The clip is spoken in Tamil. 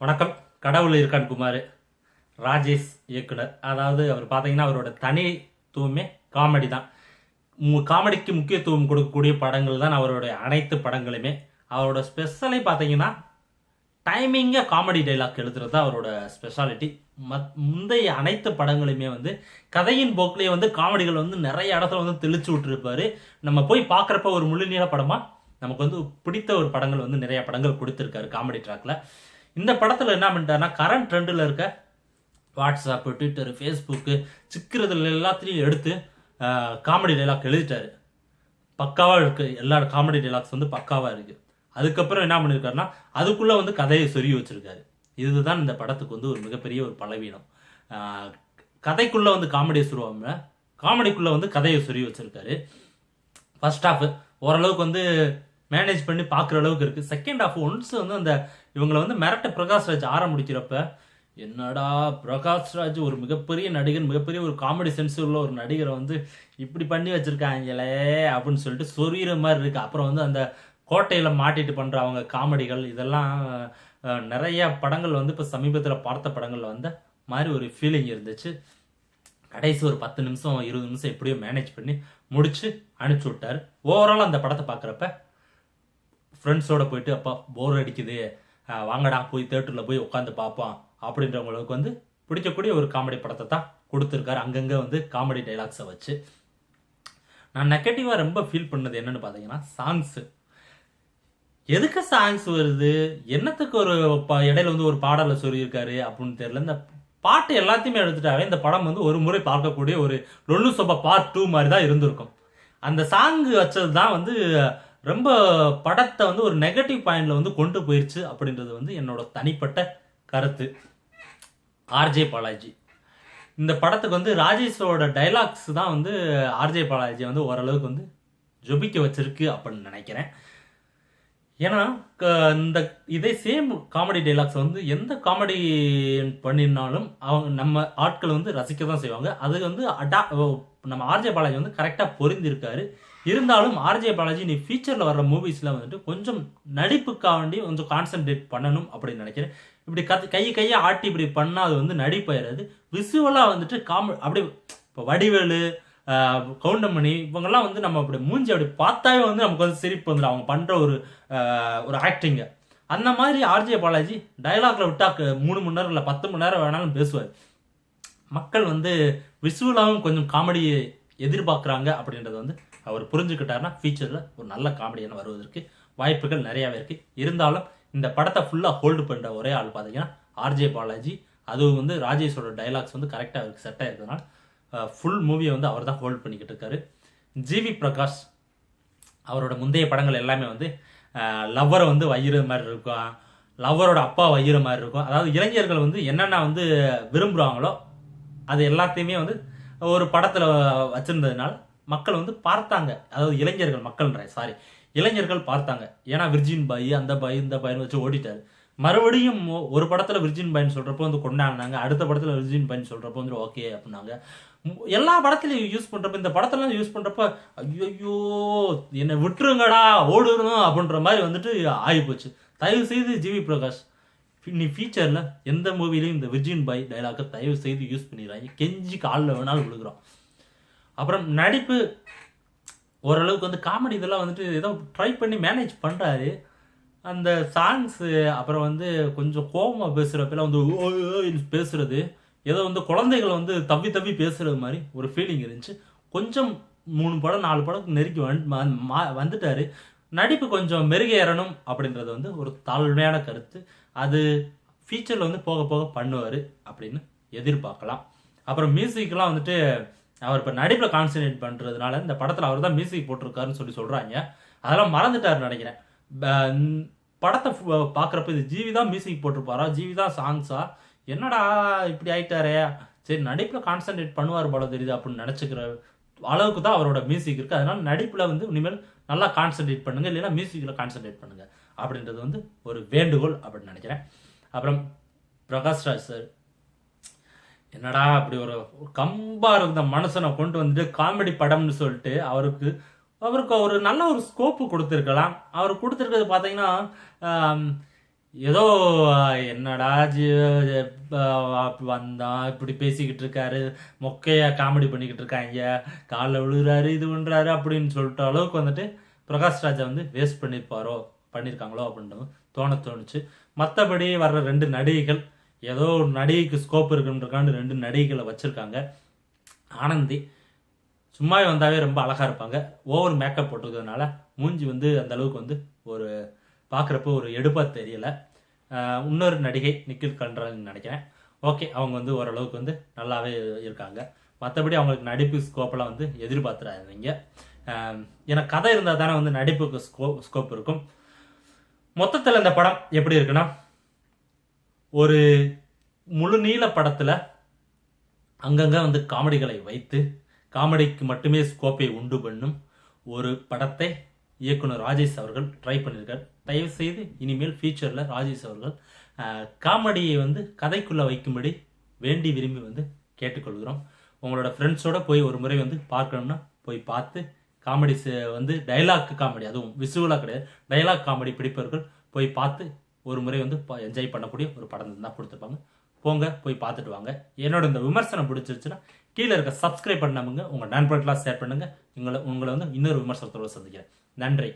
வணக்கம். கடவுள் இருக்கான் குமார் ராஜேஷ் இயக்குனர். அதாவது அவர் பார்த்தீங்கன்னா அவரோட தனித்துவமே காமெடி தான். காமெடிக்கு முக்கியத்துவம் கொடுக்கக்கூடிய படங்கள் தான் அவருடைய அனைத்து படங்களுமே. அவரோட ஸ்பெஷலை பார்த்தீங்கன்னா டைமிங்காக காமெடி டைலாக் எழுதுறது தான் அவரோட ஸ்பெஷாலிட்டி. முந்தைய அனைத்து படங்களுமே வந்து கதையின் போக்கிலேயே வந்து காமெடிகள் வந்து நிறைய இடத்துல வந்து தெளிச்சு விட்டுருப்பாரு. நம்ம போய் பார்க்குறப்ப ஒரு முழு நீள படமாக நமக்கு வந்து பிடித்த ஒரு படங்கள் வந்து நிறைய படங்கள் கொடுத்துருக்காரு காமெடி ட்ராக்ல. இந்த படத்தில் என்ன பண்ணிட்டாருன்னா கரண்ட் ட்ரெண்டில் இருக்க வாட்ஸ்அப்பு, ட்விட்டரு, ஃபேஸ்புக்கு சிக்கிறதுல எல்லாத்தையும் எடுத்து காமெடி டைலாக் எழுதிட்டாரு. பக்காவாக இருக்குது. எல்லா காமெடி டைலாக்ஸ் வந்து பக்காவாக இருக்குது. அதுக்கப்புறம் என்ன பண்ணியிருக்காருன்னா அதுக்குள்ளே வந்து கதையை சொருகி வச்சுருக்காரு. இதுதான் இந்த படத்துக்கு வந்து ஒரு மிகப்பெரிய ஒரு பலவீனம். கதைக்குள்ளே வந்து காமெடியை சொருவாங்க, காமெடிக்குள்ளே வந்து கதையை சொருகி வச்சுருக்காரு. ஃபர்ஸ்ட் ஹாஃப் ஓரளவுக்கு வந்து மேனேஜ் பண்ணி பார்க்குற அளவுக்கு இருக்குது. செகண்ட் ஹாஃப் ஒன்ஸ் வந்து அந்த இவங்களை வந்து மிரட்ட பிரகாஷ்ராஜ் முடிக்கிறப்ப என்னடா பிரகாஷ்ராஜ் ஒரு மிகப்பெரிய நடிகர், மிகப்பெரிய ஒரு காமெடி சென்ஸ் உள்ள ஒரு நடிகரை வந்து இப்படி பண்ணி வச்சுருக்காங்களே அப்படின்னு சொல்லிட்டு சொரிகிற மாதிரி இருக்குது. அப்புறம் வந்து அந்த கோட்டையில் மாட்டிட்டு பண்ணுற அவங்க காமெடிகள் இதெல்லாம் நிறைய படங்கள் வந்து இப்போ சமீபத்தில் பார்த்த படங்களில் வந்த மாதிரி ஒரு ஃபீலிங் இருந்துச்சு. கடைசி ஒரு 10 நிமிஷம் 20 நிமிஷம் எப்படியோ மேனேஜ் பண்ணி முடிச்சு அனுப்பிச்சி விட்டார். ஓவரால் அந்த படத்தை பார்க்குறப்ப ஃப்ரெண்ட்ஸோட போயிட்டு அப்பா போர் அடிக்குது, வாங்கடா போய் தேட்டரில் போய் உட்காந்து பார்ப்போம் அப்படின்றவங்களுக்கு வந்து பிடிக்கக்கூடிய ஒரு காமெடி படத்தை தான் கொடுத்துருக்காரு. அங்கங்கே வந்து காமெடி டைலாக்ஸை வச்சு நான் நெகட்டிவாக ரொம்ப ஃபீல் பண்ணது என்னன்னு பார்த்தீங்கன்னா சாங்ஸு. எதுக்கு சாங்ஸ் வருது, என்னத்துக்கு ஒரு இடையில வந்து ஒரு பாடலை சொல்லியிருக்காரு அப்படின்னு தெரியல. இந்த பாட்டு எல்லாத்தையுமே எடுத்துட்டாவே இந்த படம் வந்து ஒரு முறை பார்க்கக்கூடிய ஒரு லொல்லு சோபா பார்ட் 2 மாதிரி தான் இருந்திருக்கும். அந்த சாங் வச்சது தான் வந்து ரொம்ப படத்தை வந்து ஒரு நெகட்டிவ் பாயிண்ட்ல வந்து கொண்டு போயிடுச்சு அப்படின்றது வந்து என்னோட தனிப்பட்ட கருத்து. ஆர்ஜே பாலாஜி இந்த படத்துக்கு வந்து ராஜேஷோட டைலாக்ஸ் தான் வந்து ஆர்ஜே பாலாஜி வந்து ஓரளவுக்கு வந்து ஜொபிக்க வச்சிருக்கு அப்படின்னு நினைக்கிறேன். ஏன்னா இந்த இதே சேம் காமெடி டைலாக்ஸ் வந்து எந்த காமெடி பண்ணினாலும் அவங்க நம்ம ஆட்கள் வந்து ரசிக்க தான் செய்வாங்க. அது வந்து நம்ம ஆர்ஜே பாலாஜி வந்து கரெக்டாக பொருந்திருக்காரு. இருந்தாலும் ஆர்ஜே பாலாஜி நீ ஃபியூச்சரில் வர்ற மூவிஸில் வந்துட்டு கொஞ்சம் நடிப்புக்காக வேண்டி கொஞ்சம் கான்சென்ட்ரேட் பண்ணணும் அப்படின்னு நினைக்கிறேன். இப்படி கையை ஆட்டி இப்படி பண்ணால் அது வந்து நடிப்பாயிராது. விசுவலாக வந்துட்டு அப்படி இப்போ வடிவேலு, கவுண்டமணி இவங்கெல்லாம் வந்து நம்ம அப்படி மூஞ்சி அப்படி பார்த்தாவே வந்து நமக்கு வந்து சிரிப்பு வந்துடும் அவங்க பண்ணுற ஒரு ஆக்டிங்கு. அந்த மாதிரி ஆர்ஜே பாலாஜி டைலாக்ல விட்டா 3 மணி நேரம் இல்லை 10 மணி நேரம் வேணாலும் பேசுவார். மக்கள் வந்து விசுவலாகவும் கொஞ்சம் காமெடியை எதிர்பார்க்குறாங்க அப்படின்றத வந்து அவர் புரிஞ்சுக்கிட்டாருன்னா ஃபியூச்சரில் ஒரு நல்ல காமெடியான வருவதற்கு வாய்ப்புகள் நிறையாவே இருக்குது. இருந்தாலும் இந்த படத்தை ஃபுல்லாக ஹோல்டு பண்ணுற ஒரே ஆள் பார்த்தீங்கன்னா ஆர்ஜே பாலாஜி. அதுவும் வந்து ராஜேஷோட டைலாக்ஸ் வந்து கரெக்டாக அவருக்கு செட் ஆகிருக்கிறதுனால ஃபுல் மூவியை வந்து அவர் தான் ஹோல்ட் பண்ணிக்கிட்டு இருக்காரு. ஜிவி பிரகாஷ் அவரோட முந்தைய படங்கள் எல்லாமே வந்து லவ்வரை வந்து வையிற மாதிரி இருக்கும், லவ்வரோட அப்பா வையிற மாதிரி இருக்கும். அதாவது இளைஞர்கள் வந்து என்னென்ன வந்து விரும்புகிறாங்களோ அது எல்லாத்தையுமே வந்து ஒரு படத்தில் வச்சுருந்ததுனால மக்கள் வந்து பார்த்தாங்க. அதாவது இளைஞர்கள் பார்த்தாங்க. ஏன்னா விர்ஜின் பாய் அந்த பாய் இந்த பாய்னு வச்சு ஓடிட்டாரு. மறுபடியும் ஒரு படத்தில் விர்ஜின் பாய்னு சொல்கிறப்போ வந்து கொண்டாடினாங்க, அடுத்த படத்தில் விர்ஜின் பாய்னு சொல்கிறப்போ வந்து ஓகே அப்படின்னாங்க. எல்லா படத்துலையும் யூஸ் பண்ணுறப்ப இந்த படத்தெல்லாம் யூஸ் பண்ணுறப்ப ஐயோ என்னை விட்டுருங்கடா ஓடுறோம் அப்படின்ற மாதிரி வந்துட்டு ஆகிப்போச்சு. தயவு செய்து ஜிவி பிரகாஷ் நீ ஃபியூச்சரில் எந்த மூவிலையும் இந்த விர்ஜின் பாய் டைலாக்கை தயவு செய்து யூஸ் பண்ணிடுறாங்க. கெஞ்சி காலில் வேணாலும் விழுகிறோம். அப்புறம் நடிப்பு ஓரளவுக்கு வந்து காமெடி இதெல்லாம் வந்துட்டு ஏதோ ட்ரை பண்ணி மேனேஜ் பண்ணுறாரு. அந்த சாங்ஸு அப்புறம் வந்து கொஞ்சம் கோபமாக பேசுகிறப்பெல்லாம் வந்து பேசுகிறது ஏதோ வந்து குழந்தைகள் வந்து தவி தவி பேசுகிறது மாதிரி ஒரு ஃபீலிங் இருந்துச்சு. கொஞ்சம் 3 படம் 4 படம் நெருக்கி வந்துட்டாரு. நடிப்பு கொஞ்சம் மெருகேறணும் அப்படின்றது வந்து ஒரு தாழ்மையான கருத்து. அது ஃபியூச்சரில் வந்து போக போக பண்ணுவார் அப்படின்னு எதிர்பார்க்கலாம். அப்புறம் மியூசிக்லாம் வந்துட்டு அவர் இப்போ நடிப்பில் கான்சன்ட்ரேட் பண்ணுறதுனால இந்த படத்தில் அவர் தான் மியூசிக் போட்டிருக்காருன்னு சொல்கிறாங்க. அதெல்லாம் மறந்துட்டாருன்னு நினைக்கிறேன். படத்தை பார்க்குறப்ப இது ஜிவி தான் மியூசிக் போட்டிருப்பாரா, ஜிவி தான் சாங்ஸா, என்னடா இப்படி ஆயிட்டாரே, சரி நடிப்பில் கான்சன்ட்ரேட் பண்ணுவார் போல தெரியுது அப்படின்னு நினச்சிக்கிற அளவுக்கு தான் அவரோட மியூசிக் இருக்குது. அதனால நடிப்பில் வந்து இனிமேல் நல்லா கான்சன்ட்ரேட் பண்ணுங்கள், இல்லைன்னா மியூசிக்கில் கான்சன்ட்ரேட் பண்ணுங்கள் அப்படின்றது வந்து ஒரு வேண்டுகோள் அப்படின்னு நினைக்கிறேன். அப்புறம் பிரகாஷ்ராஜ் சார் என்னடா அப்படி ஒரு கம்பா இருந்த மனுஷனை கொண்டு வந்துட்டு காமெடி படம்னு சொல்லிட்டு அவருக்கு ஒரு நல்ல ஒரு ஸ்கோப்பு கொடுத்துருக்கலாம். அவர் கொடுத்துருக்கிறது பார்த்தீங்கன்னா ஏதோ என்னடா வந்தான் இப்படி பேசிக்கிட்டு இருக்காரு, மொக்கையா காமெடி பண்ணிக்கிட்டு இருக்காங்க, காலில் விழுகிறாரு, இது பண்ணுறாரு அப்படின்னு சொல்லிட்டு அளவுக்கு வந்துட்டு பிரகாஷ் ராஜா வந்து வேஸ்ட் பண்ணியிருக்காங்களோ அப்படின்றது தோணுச்சு. மற்றபடி வர்ற 2 நடிகைகள் ஏதோ ஒரு நடிகைக்கு ஸ்கோப் இருக்குன்றக்காண்டு 2 நடிகைகளை வச்சுருக்காங்க. ஆனந்தி சும்மாவே வந்தாவே ரொம்ப அழகாக இருப்பாங்க. ஓவர் மேக்கப் போட்டுக்கிறதுனால மூஞ்சி வந்து அந்த அளவுக்கு வந்து ஒரு பார்க்குறப்போ ஒரு எடுப்பாக தெரியல. இன்னொரு நடிகை நிக்கில் கண்ரான்னு நினைக்கிறேன். ஓகே, அவங்க வந்து ஓரளவுக்கு வந்து நல்லாவே இருக்காங்க. மற்றபடி அவங்களுக்கு நடிப்பு ஸ்கோப்பெல்லாம் வந்து எதிர்பார்த்துறாதீங்க. ஏன்னா கதை இருந்தால் தானே வந்து நடிப்புக்கு ஸ்கோப் இருக்கும். மொத்தத்தில் இந்த படம் எப்படி இருக்குன்னா, ஒரு முழு நீள படத்தில் அங்கங்கே வந்து காமெடிகளை வைத்து காமெடிக்கு மட்டுமே ஸ்கோப்பை உண்டு பண்ணும் ஒரு படத்தை இயக்குனர் ராஜேஷ் அவர்கள் ட்ரை பண்ணியிருக்கார். தயவு செய்து இனிமேல் ஃபியூச்சரில் ராஜேஷ் அவர்கள் காமெடியை வந்து கதைக்குள்ளே வைக்கும்படி வேண்டி விரும்பி வந்து கேட்டுக்கொள்கிறோம். உங்களோட ஃப்ரெண்ட்ஸோட போய் ஒரு முறை வந்து பார்க்கணும்னா போய் பார்த்து காமெடி வந்து டைலாக் காமெடி, அதுவும் விசுவலாக கிடையாது, டைலாக் காமெடி பிடிப்பவர்கள் போய் பார்த்து ஒரு முறை வந்து என்ஜாய் பண்ணக்கூடிய ஒரு படம் தான் கொடுத்துருப்பாங்க. போங்க போய் பார்த்துட்டு வாங்க. என்னோட இந்த விமர்சனம் பிடிச்சிருச்சுன்னா கீழே இருக்க சப்ஸ்கிரைப் பண்ணாமுங்க, உங்கள் நண்பர்களாக ஷேர் பண்ணுங்கள். உங்களை வந்து இன்னொரு விமர்சனத்தோடு சந்திக்கிறேன். நன்றி.